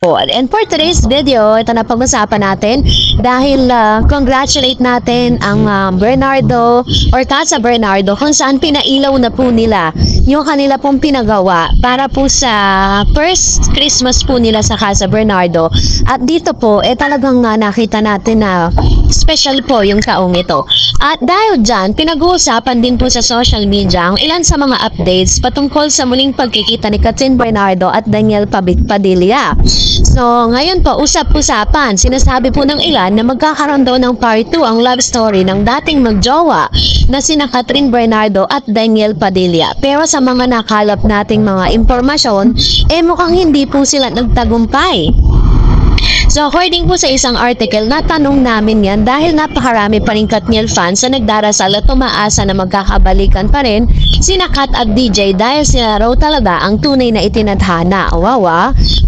And for today's video, ito na pag-usapan natin dahil congratulate natin ang Bernardo or Casa Bernardo kung saan pinailaw na po nila yung kanila pong pinagawa para po sa first Christmas po nila sa Casa Bernardo. At dito po, talagang nakita natin na special po yung taong ito. At dahil dyan, pinag-uusapan din po sa social media ang ilan sa mga updates patungkol sa muling pagkikita ni Kathryn Bernardo at Daniel Padilla. So, ngayon po, usap-usapan. Sinasabi po ng ilan na magkakaroon daw ng part 2 ang love story ng dating magjowa na sina Kathryn Bernardo at Daniel Padilla. Pero sa mga nakalap nating mga impormasyon, mukhang hindi po sila nagtagumpay. So according po sa isang article, natanong namin yan dahil napakarami pa rin Katniel fans na nagdarasal at tumaasa na magkakabalikan pa rin sina Kat at DJ dahil sila raw talaga ang tunay na itinadhana. Wow,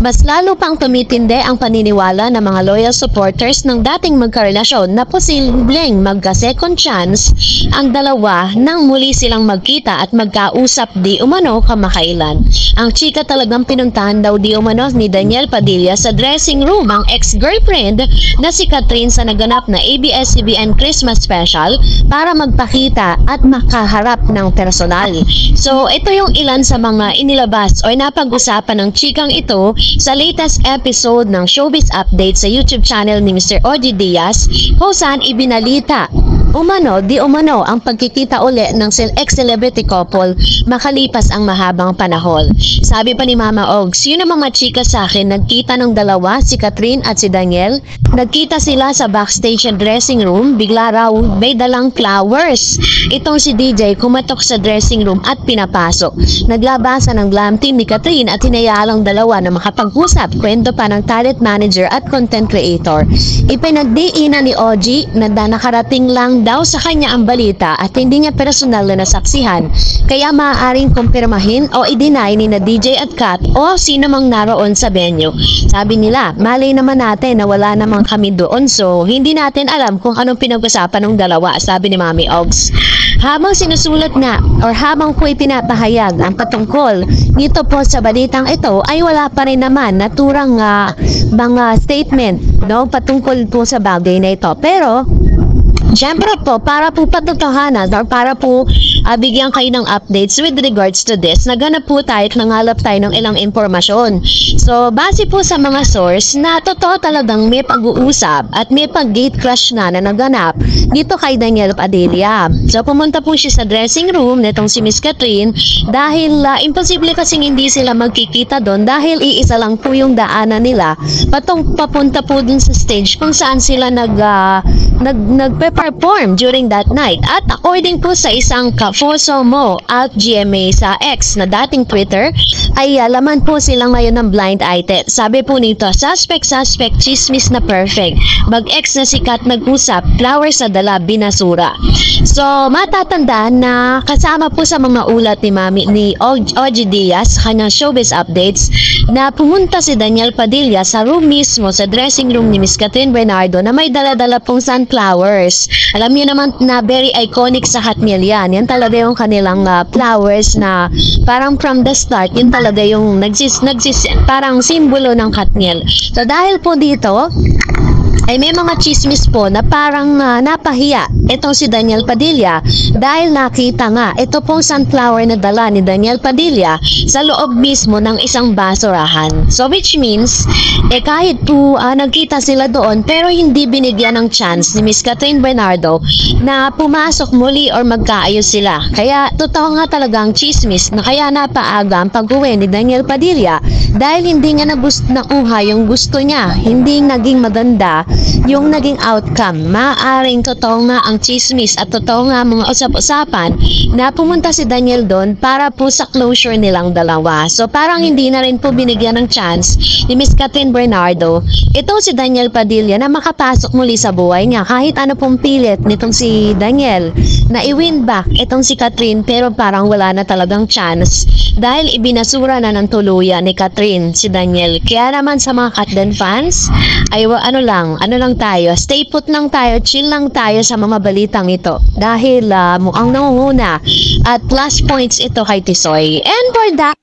mas lalo pang tumitindi ang paniniwala ng mga loyal supporters ng dating magkarelasyon na posibleng magka-second chance ang dalawa nang muli silang magkita at magkausap di umano kamakailan. Ang chika talagang pinuntahan daw di umano ni Daniel Padilla sa dressing room ang ex-girlfriend na si Kathryn sa naganap na ABS-CBN Christmas Special para magpakita at makaharap ng personal. So, ito yung ilan sa mga inilabas o napag-usapan ng chikang ito sa latest episode ng Showbiz Update sa YouTube channel ni Mr. Ogie Diaz kung saan ibinalita di umano ang pagkikita uli ng ex-celebrity couple makalipas ang mahabang panahon. Sabi pa ni Mama Ogs, yun ang mga chika sa akin, nagkita ng dalawa, si Kathryn at si Daniel. Nagkita sila sa backstage dressing room, bigla raw may dalang flowers. Itong si DJ kumatok sa dressing room at pinapasok. Naglabasa ng glam team ni Kathryn at hinayalang dalawa na makapag-usap, kwento pa ng talent manager at content creator. Ipinagdiinan ni Ogie na nakarating lang daw sa kanya ang balita at hindi niya personal na nasaksihan, kaya maaaring kumpirmahin o i-deny ni na DJ at Kat o sino mang naroon sa venue. Sabi nila, malay naman natin na wala namang kami doon, so hindi natin alam kung anong pinag-usapan ng dalawa, sabi ni Mami Ogs. Habang sinusulat na or habang ko'y pinapahayag ang patungkol nito po sa balitang ito ay wala pa rin naman naturang mga statement patungkol po sa bagay na ito. Pero siyempre po, para po patutuhanan or para po bigyan kayo ng updates with regards to this, naganap po tayo at nangalap tayo ng ilang impormasyon. So, base po sa mga source na totoo talagang may pag-uusap at may pag-gate crush na naganap dito kay Daniel Padilla. So, pumunta po siya sa dressing room nitong si Miss Kathryn dahil imposible kasing hindi sila magkikita doon dahil iisa lang po yung daanan nila papunta po dun sa stage kung saan sila nagpe-perform during that night. At according po sa isang Kafoso Mo at GMA sa X na dating Twitter, ay laman po silang ngayon ng blind item. Sabi po nito, suspect, chismis na perfect. Mag-ex na sikat nag-usap, flowers sa dala, binasura. So, matatandaan na kasama po sa mga ulat ni Ogie Diaz sa kanyang Showbiz Updates na pumunta si Daniel Padilla sa room mismo, sa dressing room ni Miss Kathryn Bernardo na may dala-dala pong sunflowers. Alam niyo naman na very iconic sa Katniel yan. Yan talaga yung kanilang flowers na parang from the start, yun talaga yung parang simbolo ng Katniel. So dahil po dito, ay may mga chismis po na parang napahiya itong si Daniel Padilla dahil nakita nga ito pong sunflower na dala ni Daniel Padilla sa loob mismo ng isang basurahan. So which means, kahit po nagkita sila doon pero hindi binigyan ng chance ni Miss Kathryn Bernardo na pumasok muli or magkaayos sila. Kaya totoo nga talagang chismis na kaya napaaga ang pag-uwi ni Daniel Padilla dahil hindi nga nakuha yung gusto niya, hindi naging maganda yung naging outcome. Maaring totoo nga ang chismis at totoo nga mga usap-usapan na pumunta si Daniel doon para po sa closure nilang dalawa. So parang hindi na rin po binigyan ng chance ni Miss Kathryn Bernardo itong si Daniel Padilla na makapasok muli sa buhay niya kahit ano pong pilit nitong si Daniel na i-win back itong si Kathryn, pero parang wala na talagang chance dahil ibinasura na ng tuluyan ni Kathryn si Daniel. Kaya naman sa mga Katden fans ay ano lang tayo, stay put lang tayo, chill lang tayo sa mga balitang ito dahil mukhang nangunguna at plus points ito kay Tisoy. And for that,